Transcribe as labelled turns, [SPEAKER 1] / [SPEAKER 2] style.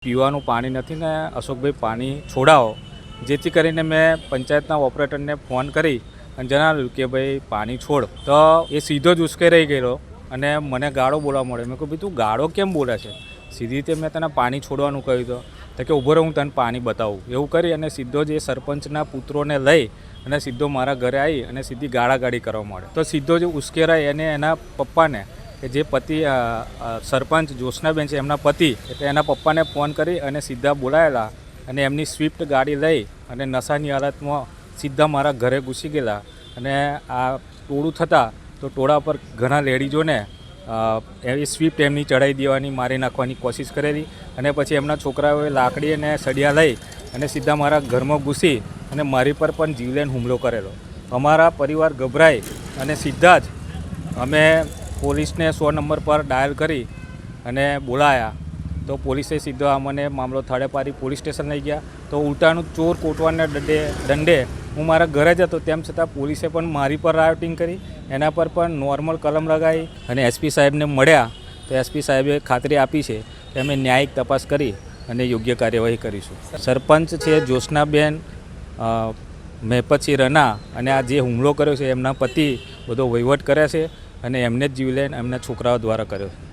[SPEAKER 1] પીવાનું પાણી નથી ને અશોકભાઈ પાણી છોડાવો, જેથી કરીને મેં પંચાયતના ઓપરેટરને ફોન કરી અને જણાવ્યું કે ભાઈ પાણી છોડ. તો એ સીધો જ ઉશ્કેરાઈ ગયેલો અને મને ગાળો બોલવા મળ્યો. મેં કહ્યું ભાઈ તું ગાળો કેમ બોલે છે? સીધી રીતે મેં તને પાણી છોડવાનું કહ્યું તો કે ઊભો રહો, હું તને પાણી બતાવું. એવું કરી અને સીધો જ એ સરપંચના પુત્રોને લઈ અને સીધો મારા ઘરે આવી અને સીધી ગાળાગાળી કરવા માંડ્યો. તો સીધો જ ઉશ્કેરાઈ અને એના પપ્પાને, કે જે પતિ સરપંચ જ્યોત્સનાબેન છે એમના પતિ, એટલે એના પપ્પાને ફોન કરી અને સીધા બોલાયેલા અને એમની સ્વિફ્ટ ગાડી લઈ અને નશાની હાલતમાં સીધા મારા ઘરે ઘૂસી ગયેલા. અને આ ટોળું થતાં તો ટોળા પર ઘણા લેડીઝોને એ સ્વિફ્ટ એમની ચડાવી દેવાની, મારી નાખવાની કોશિશ કરેલી. અને પછી એમના છોકરાઓએ લાકડી અને સળિયા લઈ અને સીધા મારા ઘરમાં ઘૂસી અને મારી પર પણ જીવલેણ હુમલો કરેલો. અમારા પરિવાર ગભરાય અને સીધા જ અમે પોલીસને 100 નંબર પર ડાયલ કરી અને બોલાયા. તો પોલીસે સીધો અમને મામલો થાળેપારી પોલીસ સ્ટેશન લઈ ગયા. તો ઉલટાનું ચોર કોટવાના દંડે હું મારા ઘરે જ હતો, તેમ છતાં પોલીસે પણ મારી પર રાયોટિંગ કરી, એના પર પણ નોર્મલ કલમ લગાવી. અને એસપી સાહેબને મળ્યા તો એસપી સાહેબે ખાતરી આપી છે કે અમે ન્યાયિક તપાસ કરી અને યોગ્ય કાર્યવાહી કરીશું. સરપંચ છે જ્યોત્સનાબેન મહેપતસિંહ રના, અને આ જે હુમલો કર્યો છે એમના પતિ બધો વહીવટ કરે છે અને એમને જ જીવલેણ એમના છોકરાઓ દ્વારા કર્યો છે.